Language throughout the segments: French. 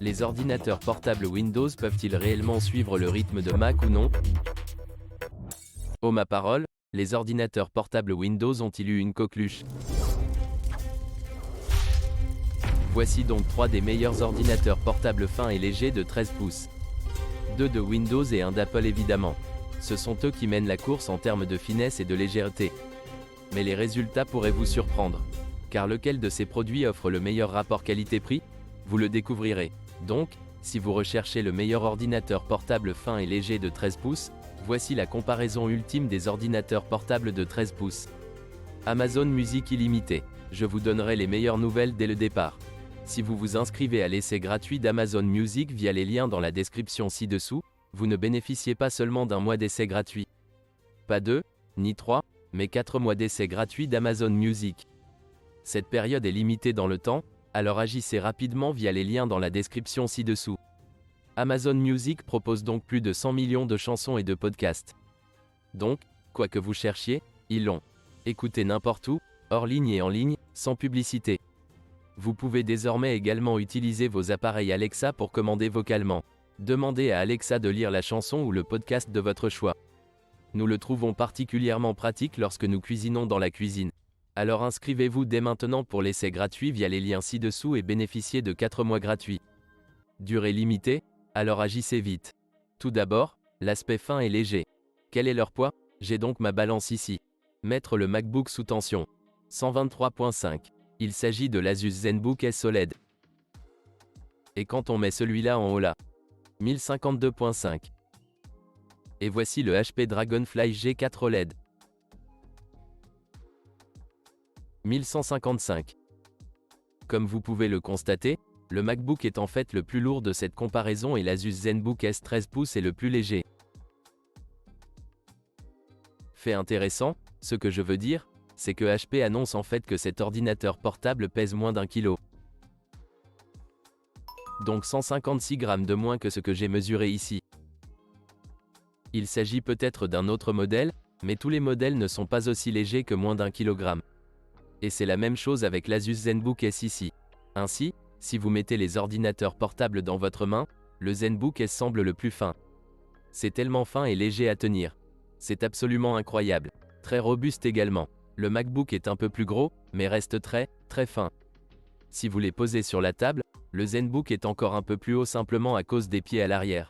Les ordinateurs portables Windows peuvent-ils réellement suivre le rythme de Mac ou non? Oh ma parole, les ordinateurs portables Windows ont-ils eu une coqueluche? Voici donc 3 des meilleurs ordinateurs portables fins et légers de 13 pouces. 2 de Windows et 1 d'Apple évidemment. Ce sont eux qui mènent la course en termes de finesse et de légèreté. Mais les résultats pourraient vous surprendre. Car lequel de ces produits offre le meilleur rapport qualité-prix? Vous le découvrirez. Donc, si vous recherchez le meilleur ordinateur portable fin et léger de 13 pouces, voici la comparaison ultime des ordinateurs portables de 13 pouces. Amazon Music illimité. Je vous donnerai les meilleures nouvelles dès le départ. Si vous vous inscrivez à l'essai gratuit d'Amazon Music via les liens dans la description ci-dessous, vous ne bénéficiez pas seulement d'un mois d'essai gratuit. Pas 2, ni 3, mais 4 mois d'essai gratuit d'Amazon Music. Cette période est limitée dans le temps, alors agissez rapidement via les liens dans la description ci-dessous. Amazon Music propose donc plus de 100 millions de chansons et de podcasts. Donc, quoi que vous cherchiez, ils l'ont. Écoutez n'importe où, hors ligne et en ligne, sans publicité. Vous pouvez désormais également utiliser vos appareils Alexa pour commander vocalement. Demandez à Alexa de lire la chanson ou le podcast de votre choix. Nous le trouvons particulièrement pratique lorsque nous cuisinons dans la cuisine. Alors inscrivez-vous dès maintenant pour l'essai gratuit via les liens ci-dessous et bénéficiez de 4 mois gratuits. Durée limitée? Alors agissez vite. Tout d'abord, l'aspect fin et léger. Quel est leur poids? J'ai donc ma balance ici. Mettre le MacBook sous tension. 123.5. Il s'agit de l'Asus ZenBook S OLED. Et quand on met celui-là en haut là? 1052.5. Et voici le HP Dragonfly G4 OLED. 1155. Comme vous pouvez le constater, le MacBook est en fait le plus lourd de cette comparaison et l'Asus ZenBook S 13 pouces est le plus léger. Fait intéressant, ce que je veux dire, c'est que HP annonce en fait que cet ordinateur portable pèse moins d'1 kg. Donc 156 grammes de moins que ce que j'ai mesuré ici. Il s'agit peut-être d'un autre modèle, mais tous les modèles ne sont pas aussi légers que moins d'1 kg. Et c'est la même chose avec l'Asus ZenBook S ici. Ainsi, si vous mettez les ordinateurs portables dans votre main, le ZenBook S semble le plus fin. C'est tellement fin et léger à tenir. C'est absolument incroyable. Très robuste également. Le MacBook est un peu plus gros, mais reste très, très fin. Si vous les posez sur la table, le ZenBook est encore un peu plus haut simplement à cause des pieds à l'arrière.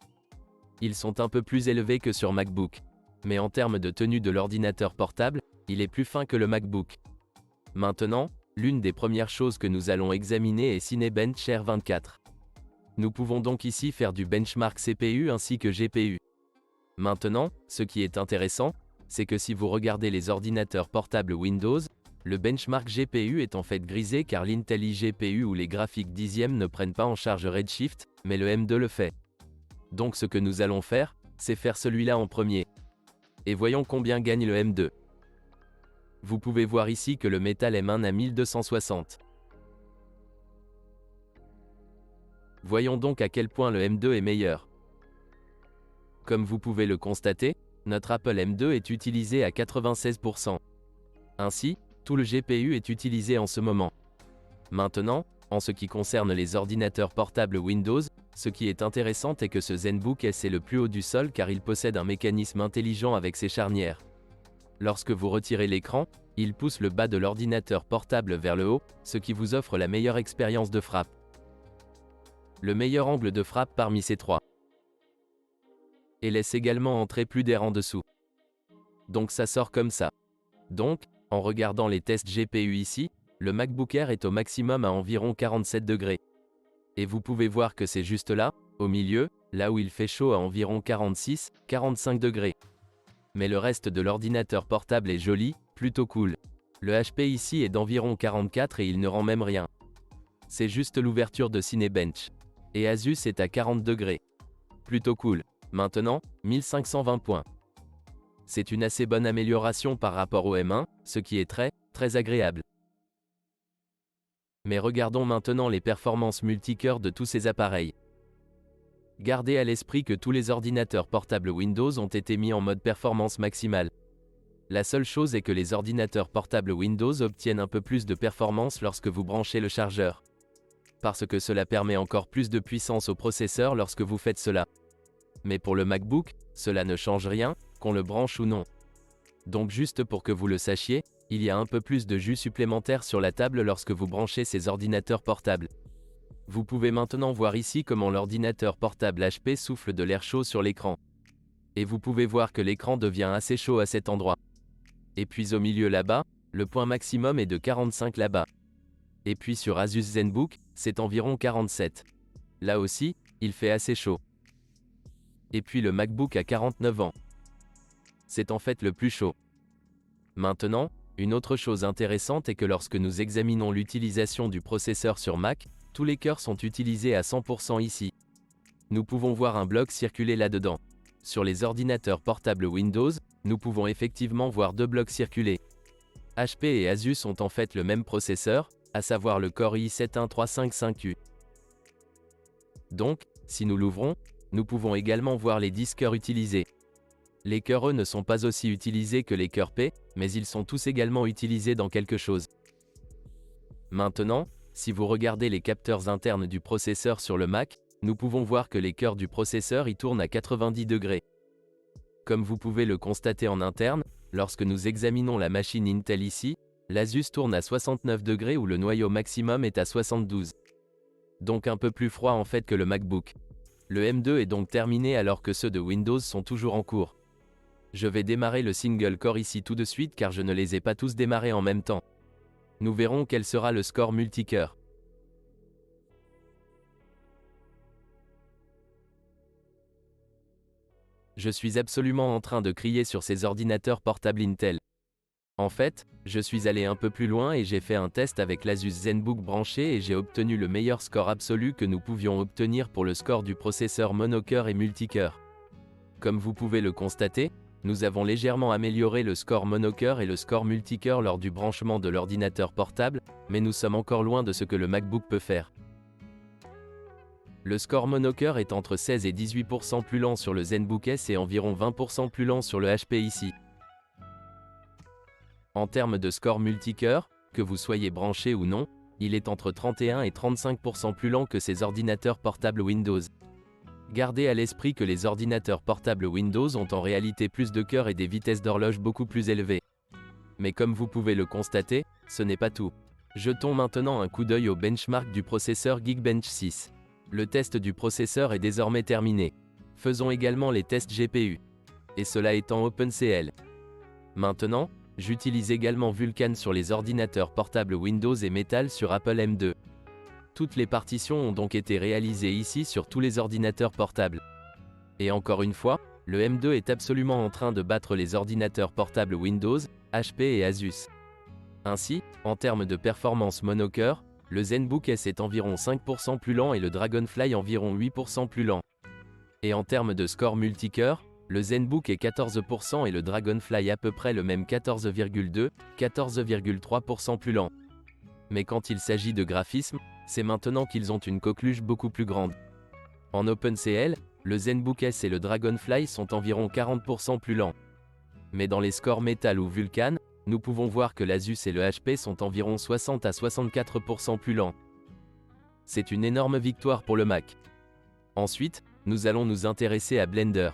Ils sont un peu plus élevés que sur MacBook. Mais en termes de tenue de l'ordinateur portable, il est plus fin que le MacBook. Maintenant, l'une des premières choses que nous allons examiner est Cinebench R24. Nous pouvons donc ici faire du benchmark CPU ainsi que GPU. Maintenant, ce qui est intéressant, c'est que si vous regardez les ordinateurs portables Windows, le benchmark GPU est en fait grisé car l'Intel iGPU ou les graphiques dixièmes ne prennent pas en charge Redshift, mais le M2 le fait. Donc ce que nous allons faire, c'est faire celui-là en premier. Et voyons combien gagne le M2. Vous pouvez voir ici que le Metal M1 a 1260. Voyons donc à quel point le M2 est meilleur. Comme vous pouvez le constater, notre Apple M2 est utilisé à 96%. Ainsi, tout le GPU est utilisé en ce moment. Maintenant, en ce qui concerne les ordinateurs portables Windows, ce qui est intéressant est que ce ZenBook S est le plus haut du sol car il possède un mécanisme intelligent avec ses charnières. Lorsque vous retirez l'écran, il pousse le bas de l'ordinateur portable vers le haut, ce qui vous offre la meilleure expérience de frappe. Le meilleur angle de frappe parmi ces trois. Et laisse également entrer plus d'air en dessous. Donc ça sort comme ça. Donc, en regardant les tests GPU ici, le MacBook Air est au maximum à environ 47 degrés. Et vous pouvez voir que c'est juste là, au milieu, là où il fait chaud à environ 46, 45 degrés. Mais le reste de l'ordinateur portable est joli, plutôt cool. Le HP ici est d'environ 44 et il ne rend même rien. C'est juste l'ouverture de Cinebench. Et Asus est à 40 degrés. Plutôt cool. Maintenant, 1520 points. C'est une assez bonne amélioration par rapport au M1, ce qui est très, très agréable. Mais regardons maintenant les performances multicœurs de tous ces appareils. Gardez à l'esprit que tous les ordinateurs portables Windows ont été mis en mode performance maximale. La seule chose est que les ordinateurs portables Windows obtiennent un peu plus de performance lorsque vous branchez le chargeur. parce que cela permet encore plus de puissance au processeur lorsque vous faites cela. Mais pour le MacBook, cela ne change rien, qu'on le branche ou non. Donc juste pour que vous le sachiez, il y a un peu plus de jus supplémentaire sur la table lorsque vous branchez ces ordinateurs portables. Vous pouvez maintenant voir ici comment l'ordinateur portable HP souffle de l'air chaud sur l'écran. Et vous pouvez voir que l'écran devient assez chaud à cet endroit. Et puis au milieu là-bas, le point maximum est de 45 là-bas. Et puis sur Asus ZenBook, c'est environ 47. Là aussi, il fait assez chaud. Et puis le MacBook a 49 ans. C'est en fait le plus chaud. Maintenant, une autre chose intéressante est que lorsque nous examinons l'utilisation du processeur sur Mac, tous les cœurs sont utilisés à 100% ici. Nous pouvons voir un bloc circuler là-dedans. Sur les ordinateurs portables Windows, nous pouvons effectivement voir deux blocs circuler. HP et Asus ont en fait le même processeur, à savoir le Core i7-1355U. Donc, si nous l'ouvrons, nous pouvons également voir les 10 cœurs utilisés. Les cœurs E ne sont pas aussi utilisés que les cœurs P, mais ils sont tous également utilisés dans quelque chose. Maintenant, si vous regardez les capteurs internes du processeur sur le Mac, nous pouvons voir que les cœurs du processeur y tournent à 90 degrés. Comme vous pouvez le constater en interne, lorsque nous examinons la machine Intel ici, l'Asus tourne à 69 degrés où le noyau maximum est à 72. Donc un peu plus froid en fait que le MacBook. Le M2 est donc terminé alors que ceux de Windows sont toujours en cours. Je vais démarrer le single core ici tout de suite car je ne les ai pas tous démarrés en même temps. Nous verrons quel sera le score multicœur. Je suis absolument en train de crier sur ces ordinateurs portables Intel. En fait, je suis allé un peu plus loin et j'ai fait un test avec l'Asus ZenBook branché et j'ai obtenu le meilleur score absolu que nous pouvions obtenir pour le score du processeur monocœur et multicœur. Comme vous pouvez le constater, nous avons légèrement amélioré le score monocœur et le score multicœur lors du branchement de l'ordinateur portable, mais nous sommes encore loin de ce que le MacBook peut faire. Le score monocœur est entre 16 et 18% plus lent sur le ZenBook S et environ 20% plus lent sur le HP ici. En termes de score multicœur, que vous soyez branché ou non, il est entre 31 et 35% plus lent que ces ordinateurs portables Windows. Gardez à l'esprit que les ordinateurs portables Windows ont en réalité plus de cœurs et des vitesses d'horloge beaucoup plus élevées. Mais comme vous pouvez le constater, ce n'est pas tout. Jetons maintenant un coup d'œil au benchmark du processeur Geekbench 6. Le test du processeur est désormais terminé. Faisons également les tests GPU. Et cela est en OpenCL. Maintenant, j'utilise également Vulkan sur les ordinateurs portables Windows et Metal sur Apple M2. Toutes les partitions ont donc été réalisées ici sur tous les ordinateurs portables. Et encore une fois, le M2 est absolument en train de battre les ordinateurs portables Windows, HP et Asus. Ainsi, en termes de performance monocœur, le ZenBook S est environ 5% plus lent et le Dragonfly environ 8% plus lent. Et en termes de score multicœur, le ZenBook est 14% et le Dragonfly à peu près le même 14,2, 14,3% plus lent. Mais quand il s'agit de graphisme, c'est maintenant qu'ils ont une coqueluche beaucoup plus grande. En OpenCL, le ZenBook S et le Dragonfly sont environ 40% plus lents. Mais dans les scores Metal ou Vulkan, nous pouvons voir que l'Asus et le HP sont environ 60 à 64% plus lents. C'est une énorme victoire pour le Mac. Ensuite, nous allons nous intéresser à Blender.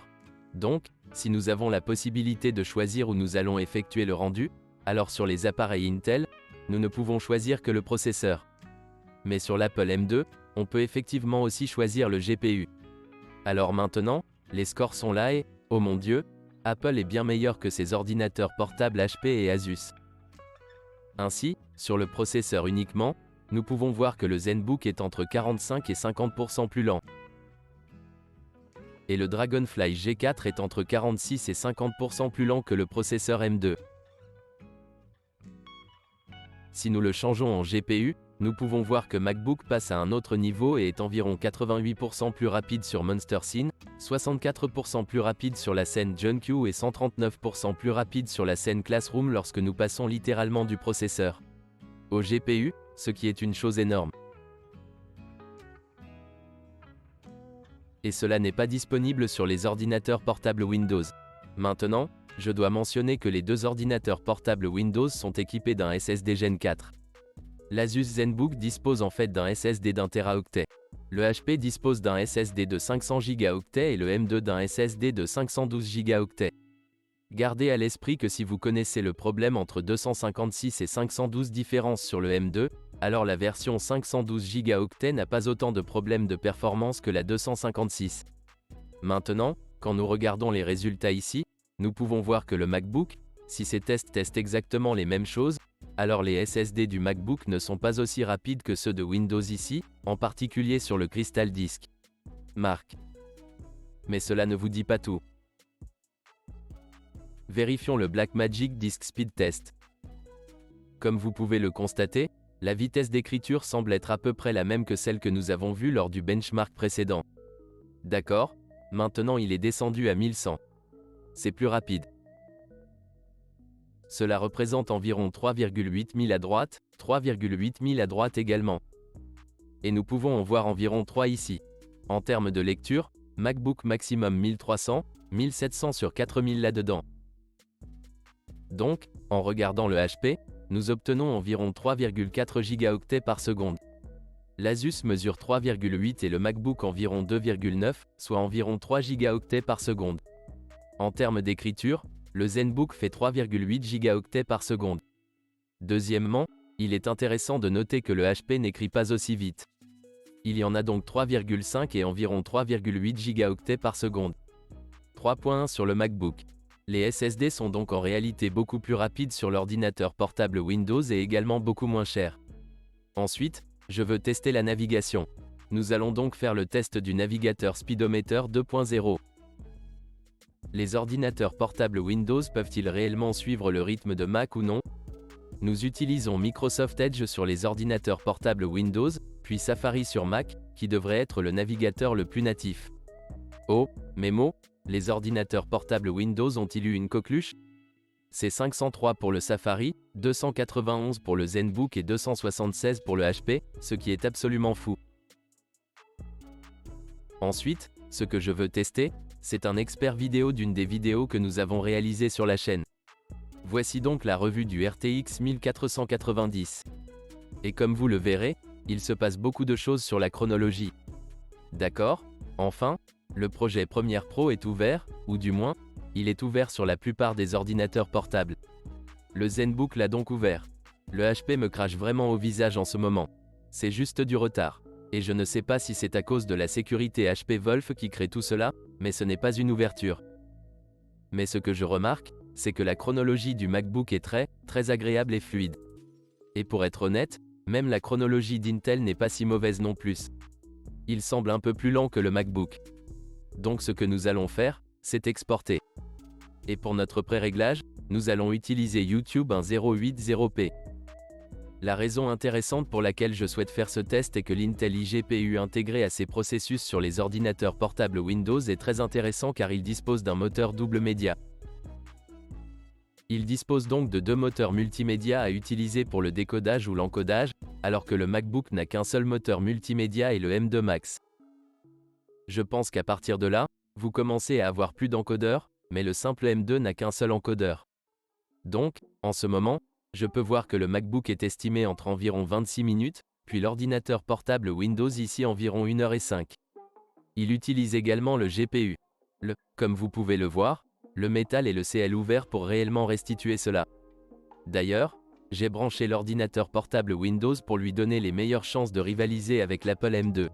Donc, si nous avons la possibilité de choisir où nous allons effectuer le rendu, alors sur les appareils Intel, nous ne pouvons choisir que le processeur. Mais sur l'Apple M2, on peut effectivement aussi choisir le GPU. Alors maintenant, les scores sont là et, oh mon Dieu, Apple est bien meilleur que ses ordinateurs portables HP et Asus. Ainsi, sur le processeur uniquement, nous pouvons voir que le ZenBook est entre 45 et 50% plus lent. Et le Dragonfly G4 est entre 46 et 50% plus lent que le processeur M2. Si nous le changeons en GPU, nous pouvons voir que MacBook passe à un autre niveau et est environ 88% plus rapide sur Monster Scene, 64% plus rapide sur la scène JunQ et 139% plus rapide sur la scène Classroom lorsque nous passons littéralement du processeur au GPU, ce qui est une chose énorme. Et cela n'est pas disponible sur les ordinateurs portables Windows. Maintenant, je dois mentionner que les deux ordinateurs portables Windows sont équipés d'un SSD Gen 4. L'Asus ZenBook dispose en fait d'un SSD d'1 Teraoctet. Le HP dispose d'un SSD de 500 Go et le M2 d'un SSD de 512 Go. Gardez à l'esprit que si vous connaissez le problème entre 256 et 512 différences sur le M2, alors la version 512 Go n'a pas autant de problèmes de performance que la 256. Maintenant, quand nous regardons les résultats ici, nous pouvons voir que le MacBook, si ces tests testent exactement les mêmes choses, alors les SSD du MacBook ne sont pas aussi rapides que ceux de Windows ici, en particulier sur le Crystal Disk. Marque. Mais cela ne vous dit pas tout. Vérifions le Blackmagic Disk Speed Test. Comme vous pouvez le constater, la vitesse d'écriture semble être à peu près la même que celle que nous avons vue lors du benchmark précédent. D'accord, maintenant il est descendu à 1100. C'est plus rapide. Cela représente environ 3,8 000 à droite, 3,8 000 à droite également. Et nous pouvons en voir environ 3 ici. En termes de lecture, MacBook maximum 1300, 1700 sur 4000 là-dedans. Donc, en regardant le HP, nous obtenons environ 3,4 Go par seconde. L'Asus mesure 3,8 et le MacBook environ 2,9, soit environ 3 Go par seconde. En termes d'écriture, le ZenBook fait 3,8 Go par seconde. Deuxièmement, il est intéressant de noter que le HP n'écrit pas aussi vite. Il y en a donc 3,5 et environ 3,8 Go par seconde. 3.1 sur le MacBook. Les SSD sont donc en réalité beaucoup plus rapides sur l'ordinateur portable Windows et également beaucoup moins chers. Ensuite, je veux tester la navigation. Nous allons donc faire le test du navigateur Speedometer 2.0. Les ordinateurs portables Windows peuvent-ils réellement suivre le rythme de Mac ou non? Nous utilisons Microsoft Edge sur les ordinateurs portables Windows, puis Safari sur Mac, qui devrait être le navigateur le plus natif. Oh, Mémo, les ordinateurs portables Windows ont-ils eu une coqueluche? C'est 503 pour le Safari, 291 pour le ZenBook et 276 pour le HP, ce qui est absolument fou. Ensuite, ce que je veux tester, c'est un expert vidéo d'une des vidéos que nous avons réalisées sur la chaîne. Voici donc la revue du RTX 1490. Et comme vous le verrez, il se passe beaucoup de choses sur la chronologie. D'accord? Enfin, le projet Premiere Pro est ouvert, ou du moins, il est ouvert sur la plupart des ordinateurs portables. Le ZenBook l'a donc ouvert. Le HP me crache vraiment au visage en ce moment. C'est juste du retard. Et je ne sais pas si c'est à cause de la sécurité HP Wolf qui crée tout cela, mais ce n'est pas une ouverture. Mais ce que je remarque, c'est que la chronologie du MacBook est très agréable et fluide. Et pour être honnête, même la chronologie d'Intel n'est pas si mauvaise non plus. Il semble un peu plus lent que le MacBook. Donc ce que nous allons faire, c'est exporter. Et pour notre pré-réglage, nous allons utiliser YouTube 1080p. La raison intéressante pour laquelle je souhaite faire ce test est que l'Intel iGPU intégré à ses processus sur les ordinateurs portables Windows est très intéressant car il dispose d'un moteur double média. Il dispose donc de deux moteurs multimédia à utiliser pour le décodage ou l'encodage, alors que le MacBook n'a qu'un seul moteur multimédia et le M2 Max. Je pense qu'à partir de là, vous commencez à avoir plus d'encodeurs, mais le simple M2 n'a qu'un seul encodeur. Donc, en ce moment, je peux voir que le MacBook est estimé entre environ 26 minutes, puis l'ordinateur portable Windows ici environ 1h05. Il utilise également le GPU. Comme vous pouvez le voir, le métal et le CL ouvert pour réellement restituer cela. D'ailleurs, j'ai branché l'ordinateur portable Windows pour lui donner les meilleures chances de rivaliser avec l'Apple M2.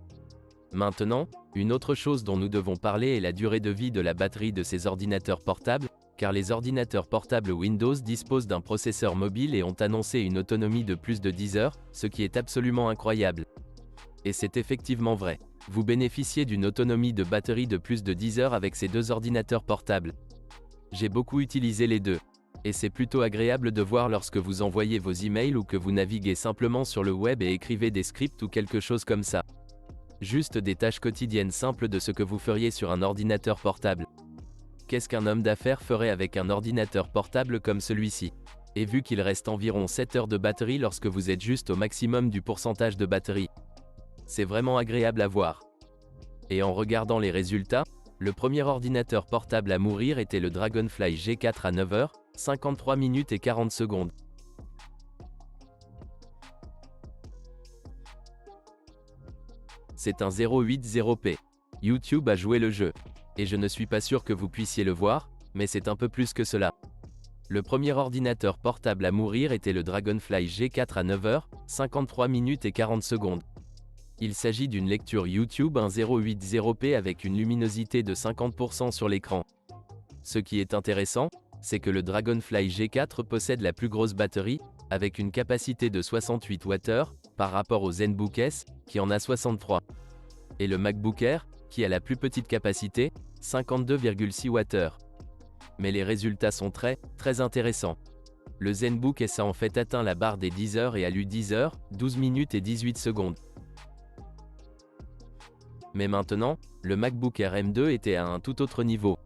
Maintenant, une autre chose dont nous devons parler est la durée de vie de la batterie de ces ordinateurs portables, car les ordinateurs portables Windows disposent d'un processeur mobile et ont annoncé une autonomie de plus de 10 heures, ce qui est absolument incroyable. Et c'est effectivement vrai. Vous bénéficiez d'une autonomie de batterie de plus de 10 heures avec ces deux ordinateurs portables. J'ai beaucoup utilisé les deux. Et c'est plutôt agréable de voir lorsque vous envoyez vos emails ou que vous naviguez simplement sur le web et écrivez des scripts ou quelque chose comme ça. Juste des tâches quotidiennes simples de ce que vous feriez sur un ordinateur portable. Qu'est-ce qu'un homme d'affaires ferait avec un ordinateur portable comme celui-ci? Et vu qu'il reste environ 7 heures de batterie lorsque vous êtes juste au maximum du pourcentage de batterie. C'est vraiment agréable à voir. Et en regardant les résultats, le premier ordinateur portable à mourir était le Dragonfly G4 à 9 heures, 53 minutes et 40 secondes. C'est un 080p. YouTube a joué le jeu. Et je ne suis pas sûr que vous puissiez le voir, mais c'est un peu plus que cela. Le premier ordinateur portable à mourir était le Dragonfly G4 à 9h, 53 minutes et 40 secondes. Il s'agit d'une lecture YouTube, un 080p avec une luminosité de 50% sur l'écran. Ce qui est intéressant, c'est que le Dragonfly G4 possède la plus grosse batterie, avec une capacité de 68 Wh, par rapport au ZenBook S, qui en a 63. Et le MacBook Air, qui a la plus petite capacité, 52,6 Wh. Mais les résultats sont très intéressants. Le ZenBook S a en fait atteint la barre des 10 heures et a lu 10 heures, 12 minutes et 18 secondes. Mais maintenant, le MacBook Air M2 était à un tout autre niveau.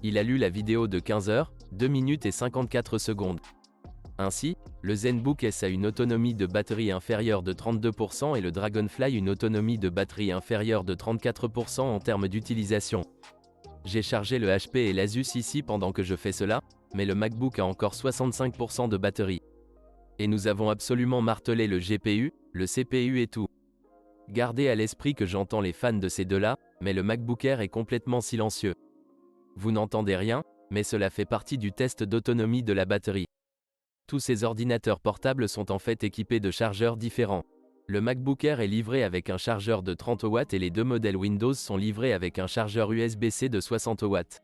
Il a lu la vidéo de 15 heures, 2 minutes et 54 secondes. Ainsi, le ZenBook S a une autonomie de batterie inférieure de 32% et le Dragonfly une autonomie de batterie inférieure de 34% en termes d'utilisation. J'ai chargé le HP et l'Asus ici pendant que je fais cela, mais le MacBook a encore 65% de batterie. Et nous avons absolument martelé le GPU, le CPU et tout. Gardez à l'esprit que j'entends les fans de ces deux-là, mais le MacBook Air est complètement silencieux. Vous n'entendez rien, mais cela fait partie du test d'autonomie de la batterie. Tous ces ordinateurs portables sont en fait équipés de chargeurs différents. Le MacBook Air est livré avec un chargeur de 30 watts et les deux modèles Windows sont livrés avec un chargeur USB-C de 60 watts.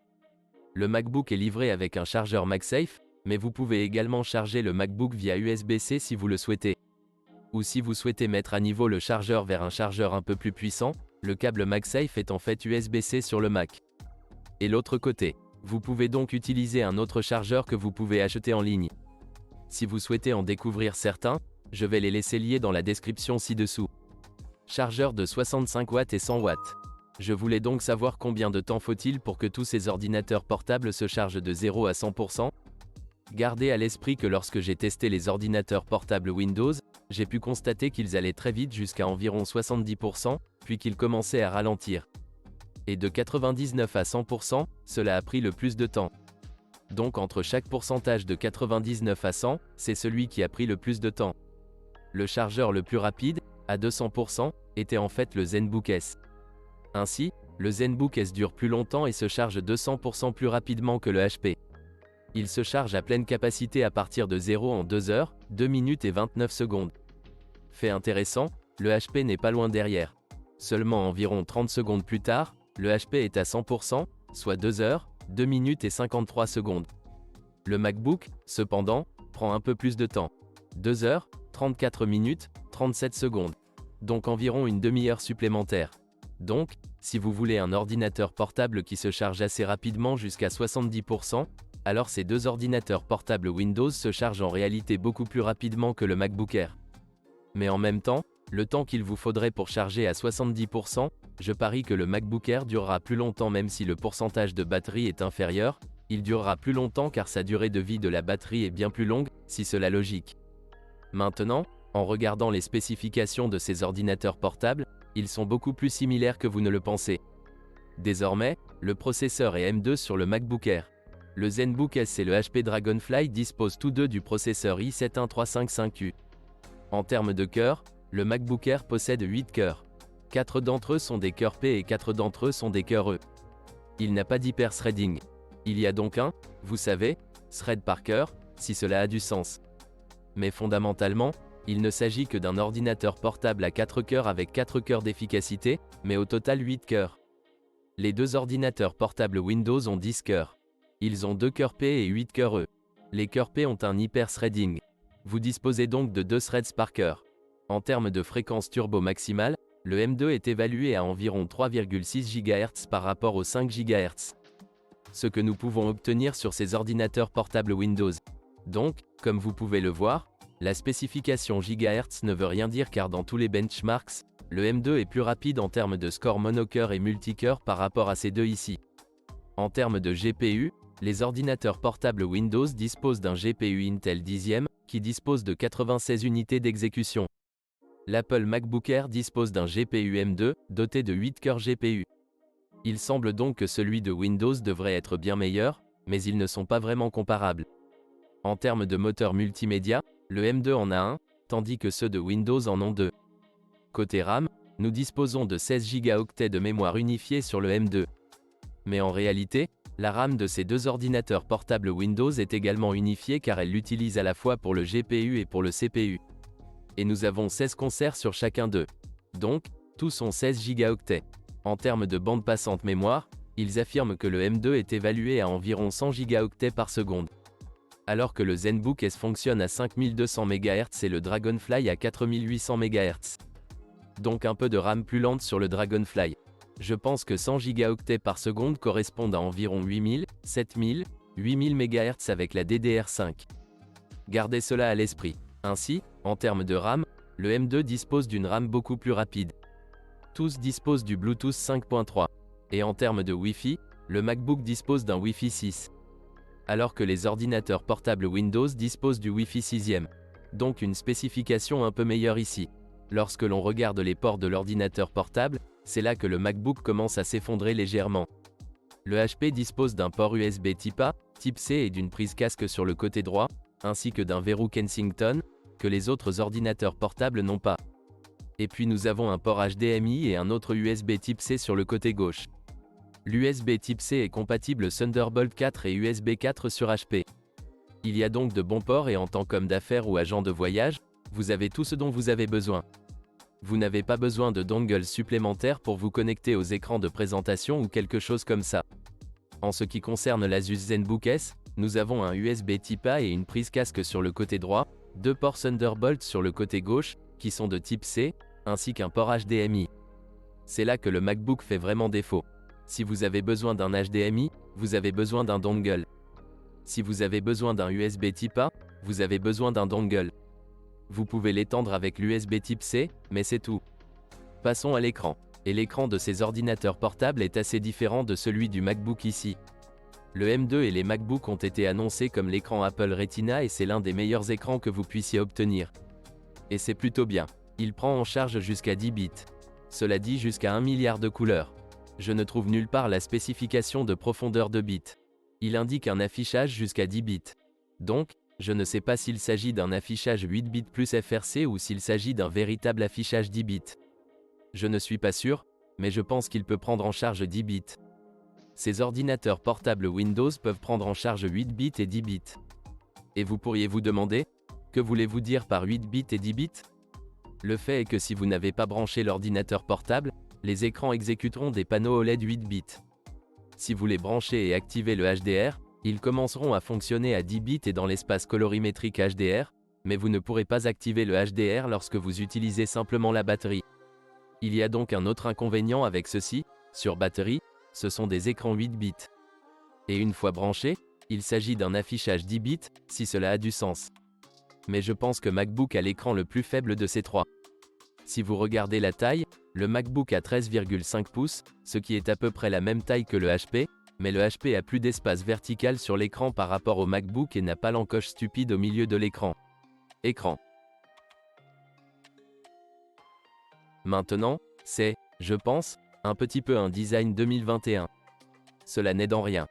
Le MacBook est livré avec un chargeur MagSafe, mais vous pouvez également charger le MacBook via USB-C si vous le souhaitez. Ou si vous souhaitez mettre à niveau le chargeur vers un chargeur un peu plus puissant, le câble MagSafe est en fait USB-C sur le Mac. Et l'autre côté, vous pouvez donc utiliser un autre chargeur que vous pouvez acheter en ligne. Si vous souhaitez en découvrir certains, je vais les laisser liés dans la description ci-dessous. Chargeur de 65 watts et 100 watts. Je voulais donc savoir combien de temps faut-il pour que tous ces ordinateurs portables se chargent de 0 à 100%. Gardez à l'esprit que lorsque j'ai testé les ordinateurs portables Windows, j'ai pu constater qu'ils allaient très vite jusqu'à environ 70%, puis qu'ils commençaient à ralentir. Et de 99 à 100%, cela a pris le plus de temps. Donc entre chaque pourcentage de 99 à 100, c'est celui qui a pris le plus de temps. Le chargeur le plus rapide, à 200%, était en fait le ZenBook S. Ainsi, le ZenBook S dure plus longtemps et se charge 200% plus rapidement que le HP. Il se charge à pleine capacité à partir de 0 en 2 heures, 2 minutes et 29 secondes. Fait intéressant, le HP n'est pas loin derrière. Seulement environ 30 secondes plus tard, le HP est à 100%, soit 2 heures, 2 minutes et 53 secondes. Le MacBook, cependant, prend un peu plus de temps. 2 heures, 34 minutes, 37 secondes. Donc environ une demi-heure supplémentaire. Donc, si vous voulez un ordinateur portable qui se charge assez rapidement jusqu'à 70%, alors ces deux ordinateurs portables Windows se chargent en réalité beaucoup plus rapidement que le MacBook Air. Mais en même temps, le temps qu'il vous faudrait pour charger à 70%, je parie que le MacBook Air durera plus longtemps même si le pourcentage de batterie est inférieur, il durera plus longtemps car sa durée de vie de la batterie est bien plus longue, si cela est logique. Maintenant, en regardant les spécifications de ces ordinateurs portables, ils sont beaucoup plus similaires que vous ne le pensez. Désormais, le processeur est M2 sur le MacBook Air. Le ZenBook S et le HP Dragonfly disposent tous deux du processeur i7-1355U. En termes de cœurs, le MacBook Air possède 8 cœurs. 4 d'entre eux sont des cœurs P et 4 d'entre eux sont des cœurs E. Il n'a pas d'hyper-threading. Il y a donc un, vous savez, thread par cœur, si cela a du sens. Mais fondamentalement, il ne s'agit que d'un ordinateur portable à 4 cœurs avec 4 cœurs d'efficacité, mais au total 8 cœurs. Les deux ordinateurs portables Windows ont 10 cœurs. Ils ont 2 cœurs P et 8 cœurs E. Les cœurs P ont un hyper-threading. Vous disposez donc de 2 threads par cœur. En termes de fréquence turbo maximale, le M2 est évalué à environ 3,6 GHz par rapport aux 5 GHz. Ce que nous pouvons obtenir sur ces ordinateurs portables Windows. Donc, comme vous pouvez le voir, la spécification GHz ne veut rien dire car dans tous les benchmarks, le M2 est plus rapide en termes de score monocœur et multicœur par rapport à ces deux ici. En termes de GPU, les ordinateurs portables Windows disposent d'un GPU Intel 10e, qui dispose de 96 unités d'exécution. L'Apple MacBook Air dispose d'un GPU M2, doté de 8 cœurs GPU. Il semble donc que celui de Windows devrait être bien meilleur, mais ils ne sont pas vraiment comparables. En termes de moteur multimédia, le M2 en a un, tandis que ceux de Windows en ont deux. Côté RAM, nous disposons de 16 Go de mémoire unifiée sur le M2. Mais en réalité, la RAM de ces deux ordinateurs portables Windows est également unifiée car elle l'utilise à la fois pour le GPU et pour le CPU. Et nous avons 16 concerts sur chacun d'eux. Donc, tous ont 16 Go. En termes de bande passante mémoire, ils affirment que le M2 est évalué à environ 100 Go par seconde. Alors que le ZenBook S fonctionne à 5200 MHz et le Dragonfly à 4800 MHz. Donc un peu de RAM plus lente sur le Dragonfly. Je pense que 100 Go par seconde correspondent à environ 8000, 7000, 8000 MHz avec la DDR5. Gardez cela à l'esprit. Ainsi, en termes de RAM, le M2 dispose d'une RAM beaucoup plus rapide. Tous disposent du Bluetooth 5.3. Et en termes de Wi-Fi, le MacBook dispose d'un Wi-Fi 6. Alors que les ordinateurs portables Windows disposent du Wi-Fi 6e. Donc une spécification un peu meilleure ici. Lorsque l'on regarde les ports de l'ordinateur portable, c'est là que le MacBook commence à s'effondrer légèrement. Le HP dispose d'un port USB Type A, Type C et d'une prise casque sur le côté droit, ainsi que d'un verrou Kensington, que les autres ordinateurs portables n'ont pas. Et puis nous avons un port HDMI et un autre USB Type C sur le côté gauche. L'USB Type C est compatible Thunderbolt 4 et USB 4 sur HP. Il y a donc de bons ports et en tant qu'homme d'affaires ou agent de voyage, vous avez tout ce dont vous avez besoin. Vous n'avez pas besoin de dongle supplémentaires pour vous connecter aux écrans de présentation ou quelque chose comme ça. En ce qui concerne l'Asus ZenBook S, nous avons un USB Type A et une prise casque sur le côté droit, deux ports Thunderbolt sur le côté gauche, qui sont de type C, ainsi qu'un port HDMI. C'est là que le MacBook fait vraiment défaut. Si vous avez besoin d'un HDMI, vous avez besoin d'un dongle. Si vous avez besoin d'un USB Type A, vous avez besoin d'un dongle. Vous pouvez l'étendre avec l'USB Type C, mais c'est tout. Passons à l'écran. Et l'écran de ces ordinateurs portables est assez différent de celui du MacBook ici. Le M2 et les MacBooks ont été annoncés comme l'écran Apple Retina et c'est l'un des meilleurs écrans que vous puissiez obtenir. Et c'est plutôt bien. Il prend en charge jusqu'à 10 bits. Cela dit jusqu'à 1 milliard de couleurs. Je ne trouve nulle part la spécification de profondeur de bits. Il indique un affichage jusqu'à 10 bits. Donc, je ne sais pas s'il s'agit d'un affichage 8 bits plus FRC ou s'il s'agit d'un véritable affichage 10 bits. Je ne suis pas sûr, mais je pense qu'il peut prendre en charge 10 bits. Ces ordinateurs portables Windows peuvent prendre en charge 8 bits et 10 bits. Et vous pourriez vous demander, que voulez-vous dire par 8 bits et 10 bits? Le fait est que si vous n'avez pas branché l'ordinateur portable, les écrans exécuteront des panneaux OLED 8 bits. Si vous les branchez et activez le HDR, ils commenceront à fonctionner à 10 bits et dans l'espace colorimétrique HDR, mais vous ne pourrez pas activer le HDR lorsque vous utilisez simplement la batterie. Il y a donc un autre inconvénient avec ceci, sur batterie, ce sont des écrans 8 bits. Et une fois branchés, il s'agit d'un affichage 10 bits, si cela a du sens. Mais je pense que MacBook a l'écran le plus faible de ces trois. Si vous regardez la taille, le MacBook a 13,5 pouces, ce qui est à peu près la même taille que le HP, mais le HP a plus d'espace vertical sur l'écran par rapport au MacBook et n'a pas l'encoche stupide au milieu de l'écran. Écran. Maintenant, c'est, je pense, un petit peu un design 2021. Cela n'aide en rien.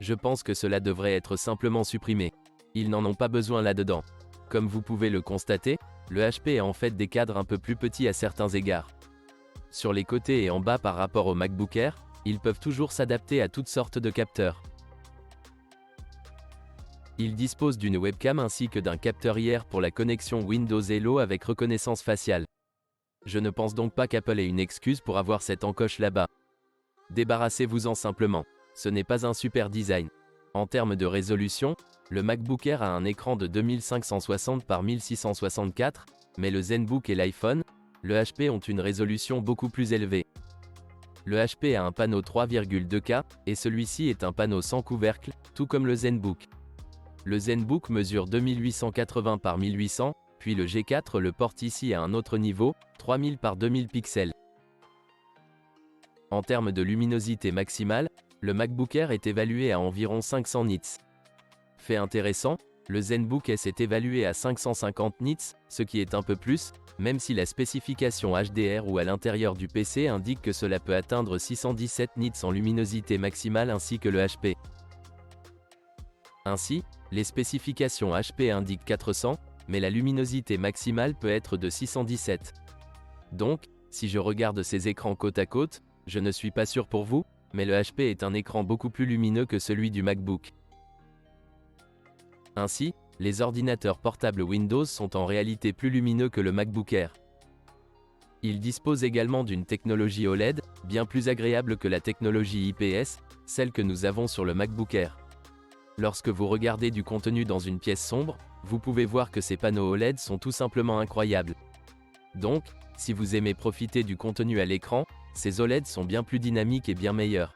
Je pense que cela devrait être simplement supprimé. Ils n'en ont pas besoin là-dedans. Comme vous pouvez le constater, le HP a en fait des cadres un peu plus petits à certains égards. Sur les côtés et en bas par rapport au MacBook Air, ils peuvent toujours s'adapter à toutes sortes de capteurs. Ils disposent d'une webcam ainsi que d'un capteur IR pour la connexion Windows Hello avec reconnaissance faciale. Je ne pense donc pas qu'Apple ait une excuse pour avoir cette encoche là-bas. Débarrassez-vous-en simplement. Ce n'est pas un super design. En termes de résolution, le MacBook Air a un écran de 2560 par 1664, mais le ZenBook et l'iPhone, le HP ont une résolution beaucoup plus élevée. Le HP a un panneau 3,2K, et celui-ci est un panneau sans couvercle, tout comme le ZenBook. Le ZenBook mesure 2880 par 1800, puis le G4 le porte ici à un autre niveau, 3000 par 2000 pixels. En termes de luminosité maximale, le MacBook Air est évalué à environ 500 nits. Fait intéressant, le ZenBook S est évalué à 550 nits, ce qui est un peu plus, même si la spécification HDR ou à l'intérieur du PC indique que cela peut atteindre 617 nits en luminosité maximale ainsi que le HP. Ainsi, les spécifications HP indiquent 400, mais la luminosité maximale peut être de 617. Donc, Si je regarde ces écrans côte à côte, je ne suis pas sûr pour vous, mais le HP est un écran beaucoup plus lumineux que celui du MacBook. Ainsi, les ordinateurs portables Windows sont en réalité plus lumineux que le MacBook Air. Ils disposent également d'une technologie OLED, bien plus agréable que la technologie IPS, celle que nous avons sur le MacBook Air. Lorsque vous regardez du contenu dans une pièce sombre, vous pouvez voir que ces panneaux OLED sont tout simplement incroyables. Donc, si vous aimez profiter du contenu à l'écran, ces OLED sont bien plus dynamiques et bien meilleurs.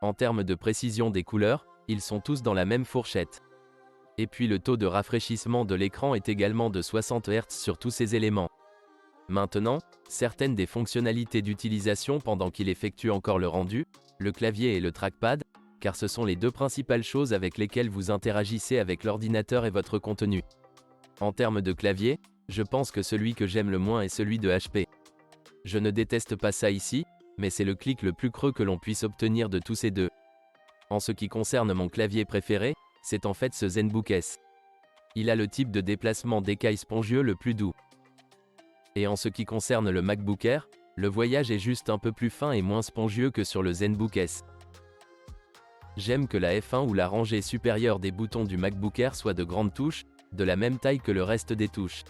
En termes de précision des couleurs, ils sont tous dans la même fourchette. Et puis le taux de rafraîchissement de l'écran est également de 60 Hz sur tous ces éléments. Maintenant, certaines des fonctionnalités d'utilisation pendant qu'il effectue encore le rendu, le clavier et le trackpad, car ce sont les deux principales choses avec lesquelles vous interagissez avec l'ordinateur et votre contenu. En termes de clavier, je pense que celui que j'aime le moins est celui de HP. Je ne déteste pas ça ici, mais c'est le clic le plus creux que l'on puisse obtenir de tous ces deux. En ce qui concerne mon clavier préféré, c'est en fait ce ZenBook S. Il a le type de déplacement d'écaille spongieux le plus doux. Et en ce qui concerne le MacBook Air, le voyage est juste un peu plus fin et moins spongieux que sur le ZenBook S. J'aime que la F1 ou la rangée supérieure des boutons du MacBook Air soit de grandes touches, de la même taille que le reste des touches.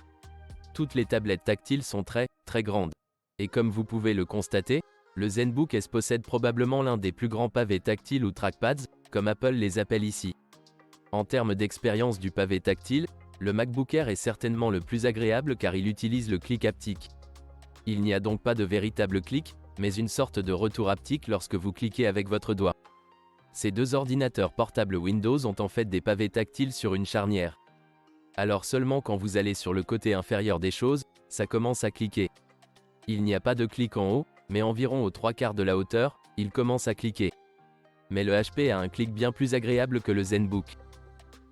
Toutes les tablettes tactiles sont très grandes. Et comme vous pouvez le constater, le ZenBook S possède probablement l'un des plus grands pavés tactiles ou trackpads, comme Apple les appelle ici. En termes d'expérience du pavé tactile, le MacBook Air est certainement le plus agréable car il utilise le clic haptique. Il n'y a donc pas de véritable clic, mais une sorte de retour haptique lorsque vous cliquez avec votre doigt. Ces deux ordinateurs portables Windows ont en fait des pavés tactiles sur une charnière. Alors seulement quand vous allez sur le côté inférieur des choses, ça commence à cliquer. Il n'y a pas de clic en haut, mais environ aux 3/4 de la hauteur, il commence à cliquer. Mais le HP a un clic bien plus agréable que le ZenBook.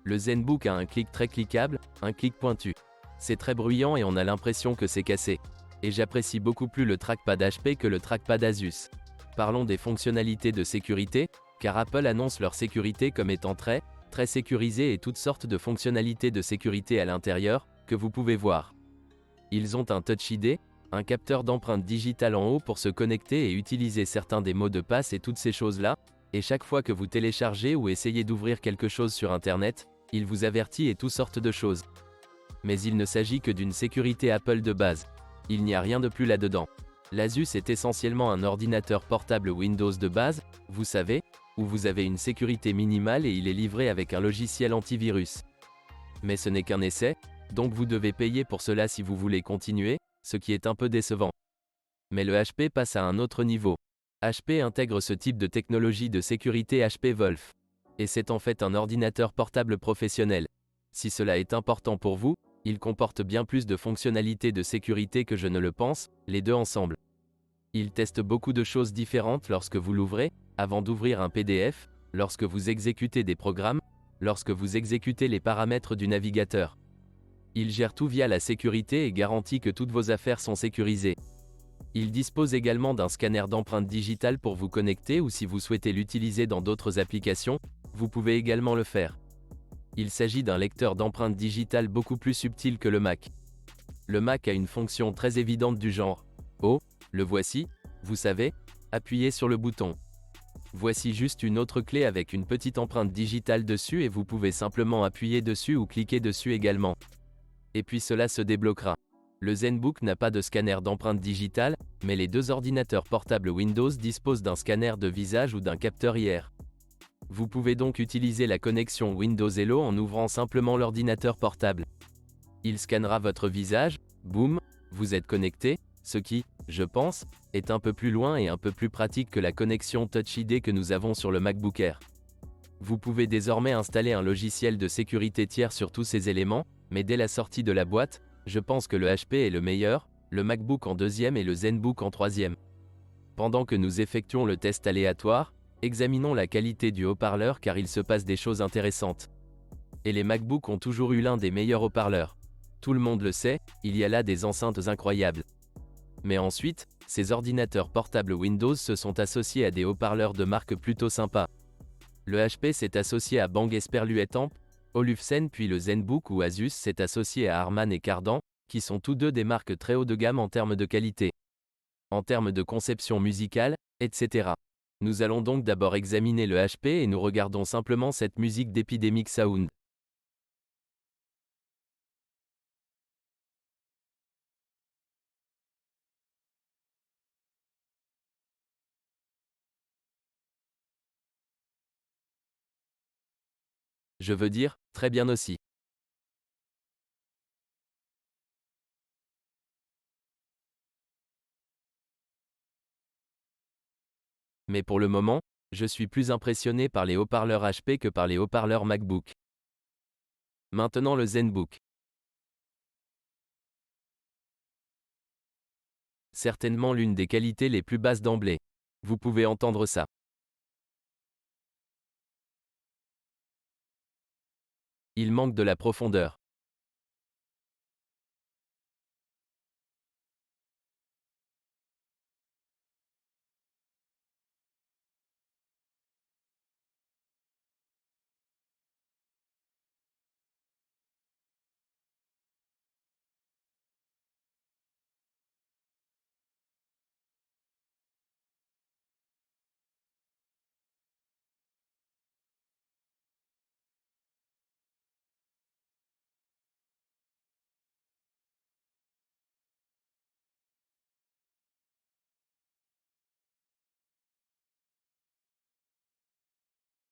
Le ZenBook a un clic très cliquable, un clic pointu. C'est très bruyant et on a l'impression que c'est cassé. Et j'apprécie beaucoup plus le trackpad HP que le trackpad Asus. Parlons des fonctionnalités de sécurité, car Apple annonce leur sécurité comme étant très sécurisée et toutes sortes de fonctionnalités de sécurité à l'intérieur, que vous pouvez voir. Ils ont un Touch ID, un capteur d'empreinte digitale en haut pour se connecter et utiliser certains des mots de passe et toutes ces choses-là, et chaque fois que vous téléchargez ou essayez d'ouvrir quelque chose sur Internet, il vous avertit et toutes sortes de choses. Mais il ne s'agit que d'une sécurité Apple de base. Il n'y a rien de plus là-dedans. L'Asus est essentiellement un ordinateur portable Windows de base, vous savez, où vous avez une sécurité minimale et il est livré avec un logiciel antivirus. Mais ce n'est qu'un essai, donc vous devez payer pour cela si vous voulez continuer, ce qui est un peu décevant. Mais le HP passe à un autre niveau. HP intègre ce type de technologie de sécurité HP Wolf. Et c'est en fait un ordinateur portable professionnel. Si cela est important pour vous, il comporte bien plus de fonctionnalités de sécurité que je ne le pense, les deux ensemble. Il teste beaucoup de choses différentes lorsque vous l'ouvrez, avant d'ouvrir un PDF, lorsque vous exécutez des programmes, lorsque vous exécutez les paramètres du navigateur. Il gère tout via la sécurité et garantit que toutes vos affaires sont sécurisées. Il dispose également d'un scanner d'empreinte digitale pour vous connecter ou si vous souhaitez l'utiliser dans d'autres applications, vous pouvez également le faire. Il s'agit d'un lecteur d'empreinte digitale beaucoup plus subtil que le Mac. Le Mac a une fonction très évidente du genre « Oh, le voici, vous savez, appuyez sur le bouton ». Voici juste une autre clé avec une petite empreinte digitale dessus et vous pouvez simplement appuyer dessus ou cliquer dessus également. Et puis cela se débloquera. Le ZenBook n'a pas de scanner d'empreinte digitale, mais les deux ordinateurs portables Windows disposent d'un scanner de visage ou d'un capteur IR. Vous pouvez donc utiliser la connexion Windows Hello en ouvrant simplement l'ordinateur portable. Il scannera votre visage, boum, vous êtes connecté, ce qui, je pense, est un peu plus loin et un peu plus pratique que la connexion Touch ID que nous avons sur le MacBook Air. Vous pouvez désormais installer un logiciel de sécurité tiers sur tous ces éléments, mais dès la sortie de la boîte, je pense que le HP est le meilleur, le MacBook en deuxième et le ZenBook en troisième. Pendant que nous effectuons le test aléatoire, examinons la qualité du haut-parleur car il se passe des choses intéressantes. Et les MacBooks ont toujours eu l'un des meilleurs haut-parleurs. Tout le monde le sait, il y a là des enceintes incroyables. Mais ensuite, ces ordinateurs portables Windows se sont associés à des haut-parleurs de marque plutôt sympas. Le HP s'est associé à Bang Esperluet Amp, Olufsen puis le ZenBook ou Asus s'est associé à Harman et Cardan, qui sont tous deux des marques très haut de gamme en termes de qualité. en termes de conception musicale, etc. Nous allons donc d'abord examiner le HP et nous regardons simplement cette musique d'Epidemic Sound. Je veux dire, très bien aussi. Mais pour le moment, je suis plus impressionné par les haut-parleurs HP que par les haut-parleurs MacBook. Maintenant le ZenBook. Certainement l'une des qualités les plus basses d'emblée. Vous pouvez entendre ça. Il manque de la profondeur.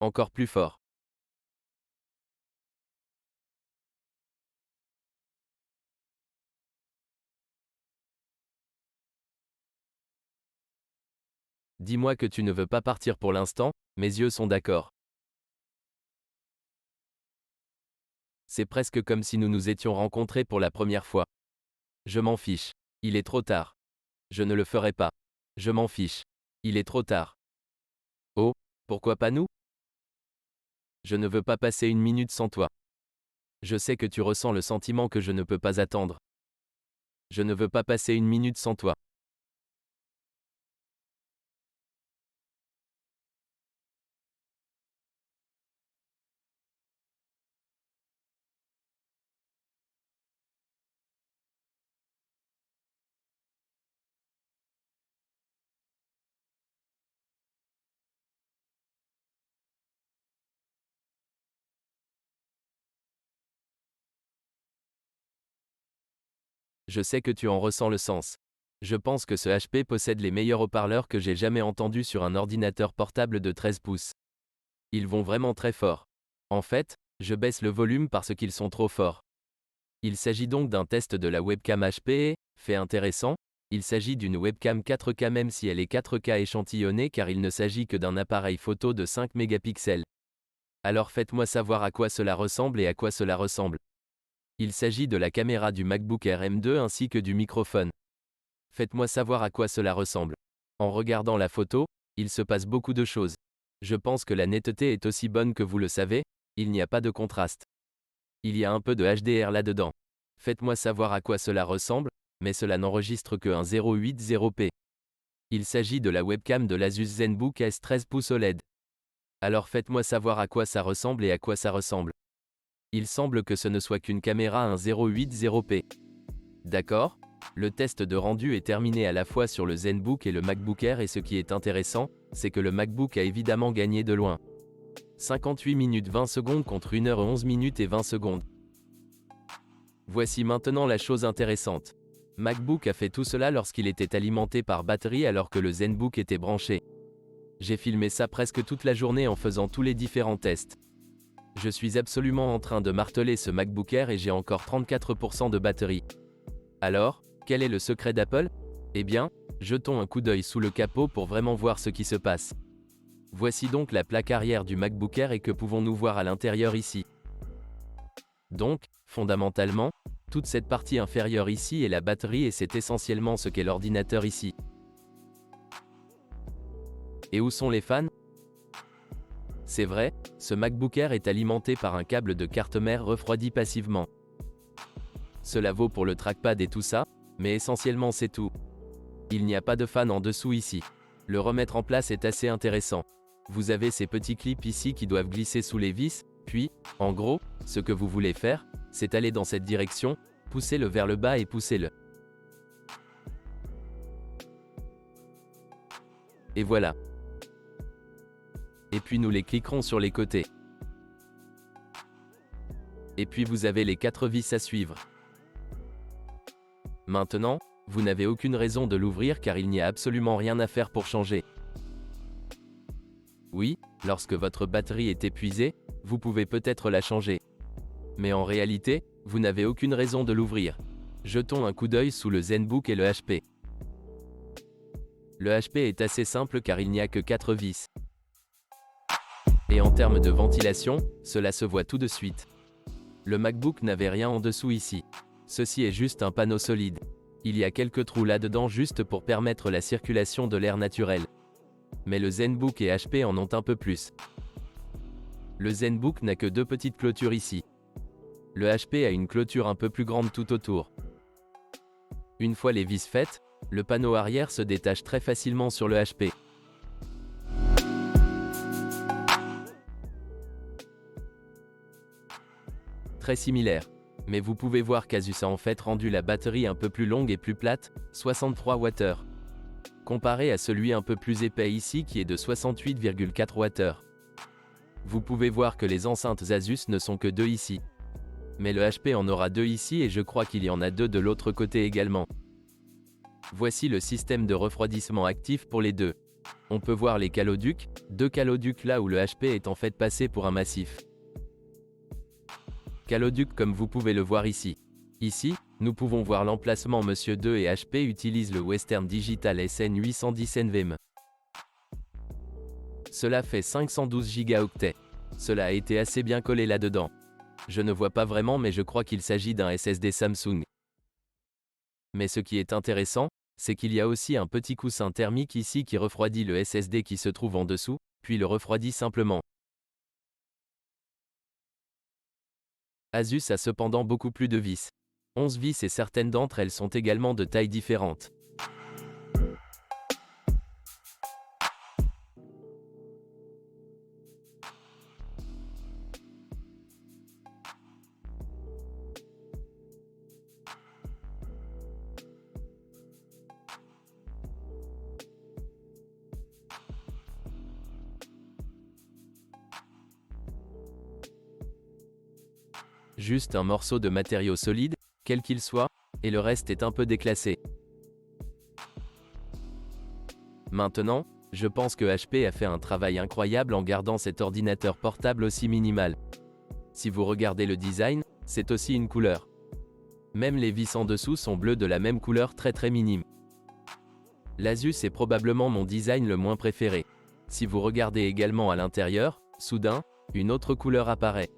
Encore plus fort. Dis-moi que tu ne veux pas partir pour l'instant, mes yeux sont d'accord. C'est presque comme si nous nous étions rencontrés pour la première fois. Je m'en fiche. Il est trop tard. Je ne le ferai pas. Je m'en fiche. Il est trop tard. Oh, pourquoi pas nous? Je ne veux pas passer une minute sans toi. Je sais que tu ressens le sentiment que je ne peux pas attendre. Je ne veux pas passer une minute sans toi. Je sais que tu en ressens le sens. Je pense que ce HP possède les meilleurs haut-parleurs que j'ai jamais entendus sur un ordinateur portable de 13 pouces. Ils vont vraiment très fort. En fait, je baisse le volume parce qu'ils sont trop forts. Il s'agit donc d'un test de la webcam HP et, fait intéressant, il s'agit d'une webcam 4K même si elle est 4K échantillonnée car il ne s'agit que d'un appareil photo de 5 mégapixels. Alors faites-moi savoir à quoi cela ressemble et à quoi cela ressemble. Il s'agit de la caméra du MacBook Air M2 ainsi que du microphone. Faites-moi savoir à quoi cela ressemble. En regardant la photo, il se passe beaucoup de choses. Je pense que la netteté est aussi bonne que vous le savez, il n'y a pas de contraste. Il y a un peu de HDR là-dedans. Faites-moi savoir à quoi cela ressemble, mais cela n'enregistre que un 080p. Il s'agit de la webcam de l'Asus ZenBook S 13 pouces OLED. Alors faites-moi savoir à quoi ça ressemble et à quoi ça ressemble. Il semble que ce ne soit qu'une caméra à un 080p. D'accord? Le test de rendu est terminé à la fois sur le ZenBook et le MacBook Air et ce qui est intéressant, c'est que le MacBook a évidemment gagné de loin. 58 minutes 20 secondes contre 1 heure 11 minutes et 20 secondes. Voici maintenant la chose intéressante. MacBook a fait tout cela lorsqu'il était alimenté par batterie alors que le ZenBook était branché. J'ai filmé ça presque toute la journée en faisant tous les différents tests. Je suis absolument en train de marteler ce MacBook Air et j'ai encore 34% de batterie. Alors, quel est le secret d'Apple? Eh bien, jetons un coup d'œil sous le capot pour vraiment voir ce qui se passe. Voici donc la plaque arrière du MacBook Air et que pouvons-nous voir à l'intérieur ici? Donc, fondamentalement, toute cette partie inférieure ici est la batterie et c'est essentiellement ce qu'est l'ordinateur ici. Et où sont les fans? C'est vrai, ce MacBook Air est alimenté par un câble de carte mère refroidi passivement. Cela vaut pour le trackpad et tout ça, mais essentiellement c'est tout. Il n'y a pas de fan en dessous ici. Le remettre en place est assez intéressant. Vous avez ces petits clips ici qui doivent glisser sous les vis, puis, en gros, ce que vous voulez faire, c'est aller dans cette direction, poussez-le vers le bas et poussez-le. Et voilà. Et puis nous les cliquerons sur les côtés. Et puis vous avez les 4 vis à suivre. Maintenant, vous n'avez aucune raison de l'ouvrir car il n'y a absolument rien à faire pour changer. Oui, lorsque votre batterie est épuisée, vous pouvez peut-être la changer. Mais en réalité, vous n'avez aucune raison de l'ouvrir. Jetons un coup d'œil sous le ZenBook et le HP. Le HP est assez simple car il n'y a que 4 vis. Et en termes de ventilation, cela se voit tout de suite. Le MacBook n'avait rien en dessous ici. Ceci est juste un panneau solide. Il y a quelques trous là-dedans juste pour permettre la circulation de l'air naturel. Mais le ZenBook et HP en ont un peu plus. Le ZenBook n'a que 2 petites clôtures ici. Le HP a une clôture un peu plus grande tout autour. Une fois les vis faites, le panneau arrière se détache très facilement sur le HP. Très similaire. Mais vous pouvez voir qu'Asus a en fait rendu la batterie un peu plus longue et plus plate, 63 Wh. Comparé à celui un peu plus épais ici qui est de 68,4 Wh. Vous pouvez voir que les enceintes Asus ne sont que 2 ici. Mais le HP en aura 2 ici et je crois qu'il y en a 2 de l'autre côté également. Voici le système de refroidissement actif pour les deux. On peut voir les caloducs, 2 caloducs là où le HP est en fait passé pour un massif. Caloduc comme vous pouvez le voir ici. Ici, nous pouvons voir l'emplacement Monsieur 2 et HP utilise le Western Digital SN810 NVMe. Cela fait 512 Go. Cela a été assez bien collé là-dedans. Je ne vois pas vraiment mais je crois qu'il s'agit d'un SSD Samsung. Mais ce qui est intéressant, c'est qu'il y a aussi un petit coussin thermique ici qui refroidit le SSD qui se trouve en dessous, puis le refroidit simplement. Asus a cependant beaucoup plus de vis. 11 vis et certaines d'entre elles sont également de tailles différentes. Juste un morceau de matériau solide, quel qu'il soit, et le reste est un peu déclassé. Maintenant, je pense que HP a fait un travail incroyable en gardant cet ordinateur portable aussi minimal. Si vous regardez le design, c'est aussi une couleur. Même les vis en dessous sont bleues de la même couleur très minime. L'Asus est probablement mon design le moins préféré. Si vous regardez également à l'intérieur, soudain, une autre couleur apparaît.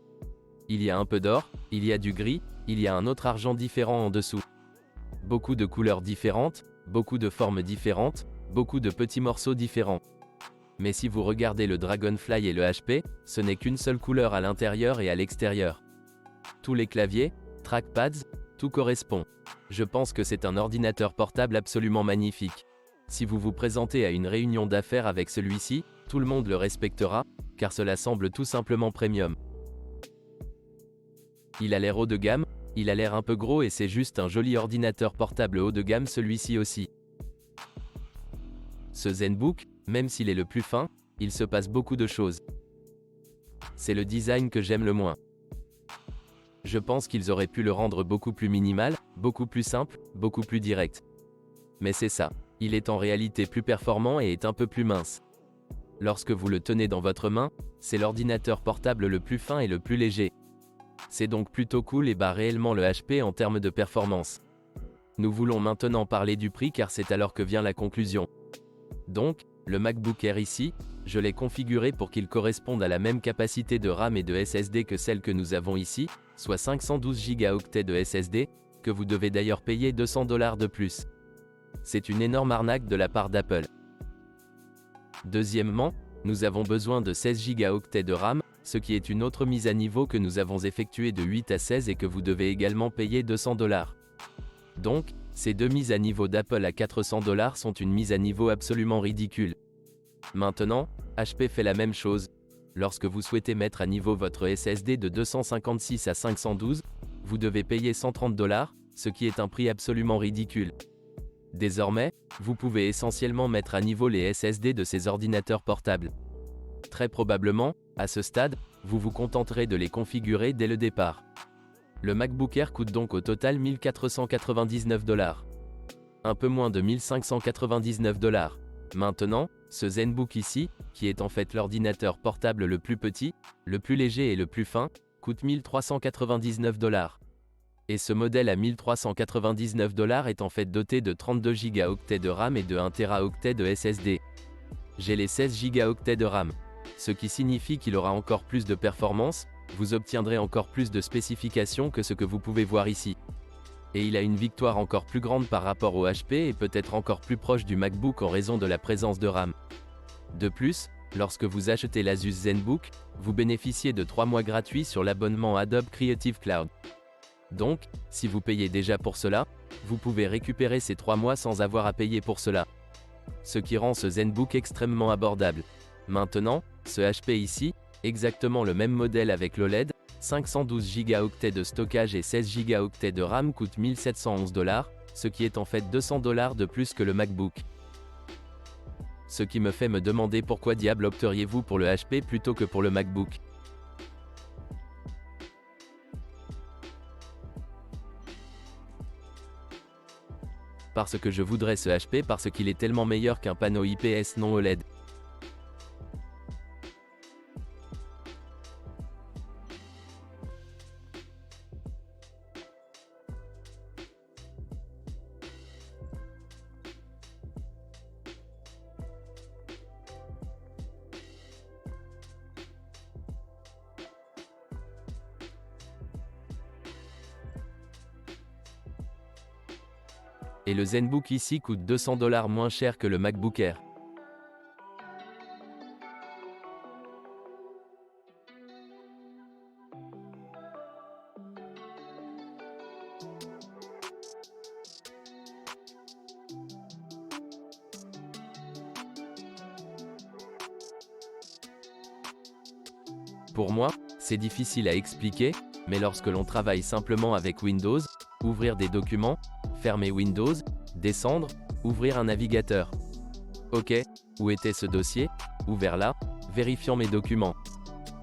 Il y a un peu d'or, il y a du gris, il y a un autre argent différent en dessous. Beaucoup de couleurs différentes, beaucoup de formes différentes, beaucoup de petits morceaux différents. Mais si vous regardez le Dragonfly et le HP, ce n'est qu'une seule couleur à l'intérieur et à l'extérieur. Tous les claviers, trackpads, tout correspond. Je pense que c'est un ordinateur portable absolument magnifique. Si vous vous présentez à une réunion d'affaires avec celui-ci, tout le monde le respectera, car cela semble tout simplement premium. Il a l'air haut de gamme, il a l'air un peu gros et c'est juste un joli ordinateur portable haut de gamme celui-ci aussi. Ce ZenBook, même s'il est le plus fin, il se passe beaucoup de choses. C'est le design que j'aime le moins. Je pense qu'ils auraient pu le rendre beaucoup plus minimal, beaucoup plus simple, beaucoup plus direct. Mais c'est ça, il est en réalité plus performant et est un peu plus mince. Lorsque vous le tenez dans votre main, c'est l'ordinateur portable le plus fin et le plus léger. C'est donc plutôt cool et bat réellement le HP en termes de performance. Nous voulons maintenant parler du prix car c'est alors que vient la conclusion. Donc, le MacBook Air ici, je l'ai configuré pour qu'il corresponde à la même capacité de RAM et de SSD que celle que nous avons ici, soit 512 Go de SSD, que vous devez d'ailleurs payer $200 de plus. C'est une énorme arnaque de la part d'Apple. Deuxièmement, nous avons besoin de 16 Go de RAM, ce qui est une autre mise à niveau que nous avons effectuée de 8 à 16 et que vous devez également payer $200. Donc, ces deux mises à niveau d'Apple à $400 sont une mise à niveau absolument ridicule. Maintenant, HP fait la même chose. Lorsque vous souhaitez mettre à niveau votre SSD de 256 à 512, vous devez payer $130, ce qui est un prix absolument ridicule. Désormais, vous pouvez essentiellement mettre à niveau les SSD de ces ordinateurs portables. Très probablement, à ce stade, vous vous contenterez de les configurer dès le départ. Le MacBook Air coûte donc au total 1 499 $. Un peu moins de 1 599 $. Maintenant, ce ZenBook ici, qui est en fait l'ordinateur portable le plus petit, le plus léger et le plus fin, coûte 1 399 $. Et ce modèle à 1 399 $ est en fait doté de 32 Go de RAM et de 1 Teraoctet de SSD. J'ai les 16 Go de RAM. Ce qui signifie qu'il aura encore plus de performance, vous obtiendrez encore plus de spécifications que ce que vous pouvez voir ici. Et il a une victoire encore plus grande par rapport au HP et peut-être encore plus proche du MacBook en raison de la présence de RAM. De plus, lorsque vous achetez l'Asus ZenBook, vous bénéficiez de 3 mois gratuits sur l'abonnement Adobe Creative Cloud. Donc, si vous payez déjà pour cela, vous pouvez récupérer ces 3 mois sans avoir à payer pour cela. Ce qui rend ce ZenBook extrêmement abordable. Maintenant, ce HP ici, exactement le même modèle avec l'OLED, 512 Go de stockage et 16 Go de RAM coûte 1 711 $, ce qui est en fait 200 $ de plus que le MacBook. Ce qui me fait me demander pourquoi diable opteriez-vous pour le HP plutôt que pour le MacBook. Parce que je voudrais ce HP parce qu'il est tellement meilleur qu'un panneau IPS non OLED. Et le ZenBook ici coûte 200 $ moins cher que le MacBook Air. Pour moi, c'est difficile à expliquer, mais lorsque l'on travaille simplement avec Windows, ouvrir des documents, fermer Windows, descendre, ouvrir un navigateur. Ok, où était ce dossier? Ouvert là, vérifiant mes documents.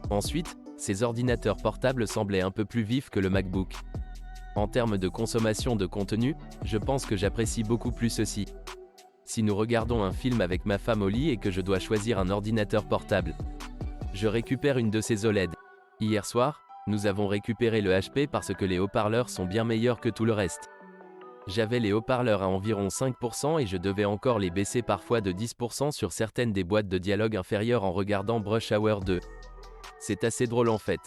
Ensuite, ces ordinateurs portables semblaient un peu plus vifs que le MacBook. En termes de consommation de contenu, je pense que j'apprécie beaucoup plus ceci. Si nous regardons un film avec ma femme au lit et que je dois choisir un ordinateur portable, je récupère une de ces OLED. Hier soir, nous avons récupéré le HP parce que les haut-parleurs sont bien meilleurs que tout le reste. J'avais les haut-parleurs à environ 5% et je devais encore les baisser parfois de 10% sur certaines des boîtes de dialogue inférieures en regardant Brush Hour 2. C'est assez drôle en fait.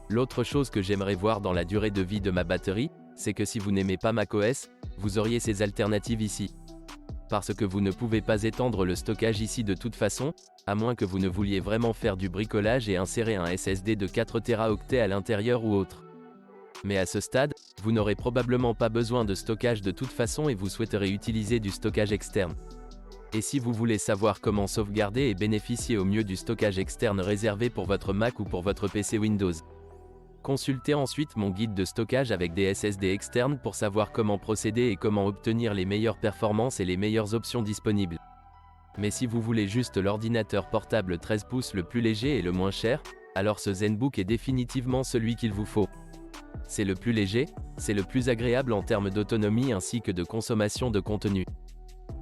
L'autre chose que j'aimerais voir dans la durée de vie de ma batterie, c'est que si vous n'aimez pas macOS, vous auriez ces alternatives ici. Parce que vous ne pouvez pas étendre le stockage ici de toute façon, à moins que vous ne vouliez vraiment faire du bricolage et insérer un SSD de 4 Teraoctets à l'intérieur ou autre. Mais à ce stade, vous n'aurez probablement pas besoin de stockage de toute façon et vous souhaiterez utiliser du stockage externe. Et si vous voulez savoir comment sauvegarder et bénéficier au mieux du stockage externe réservé pour votre Mac ou pour votre PC Windows, consultez ensuite mon guide de stockage avec des SSD externes pour savoir comment procéder et comment obtenir les meilleures performances et les meilleures options disponibles. Mais si vous voulez juste l'ordinateur portable 13 pouces le plus léger et le moins cher, alors ce ZenBook est définitivement celui qu'il vous faut. C'est le plus léger, c'est le plus agréable en termes d'autonomie ainsi que de consommation de contenu.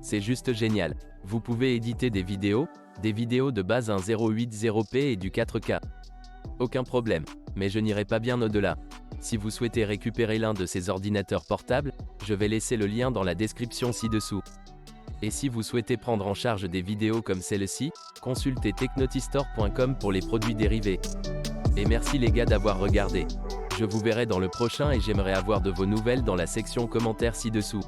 C'est juste génial. Vous pouvez éditer des vidéos de base 1080p et du 4K. Aucun problème, mais je n'irai pas bien au-delà. Si vous souhaitez récupérer l'un de ces ordinateurs portables, je vais laisser le lien dans la description ci-dessous. Et si vous souhaitez prendre en charge des vidéos comme celle-ci, consultez technotistore.com pour les produits dérivés. Et merci les gars d'avoir regardé. Je vous verrai dans le prochain et j'aimerais avoir de vos nouvelles dans la section commentaires ci-dessous.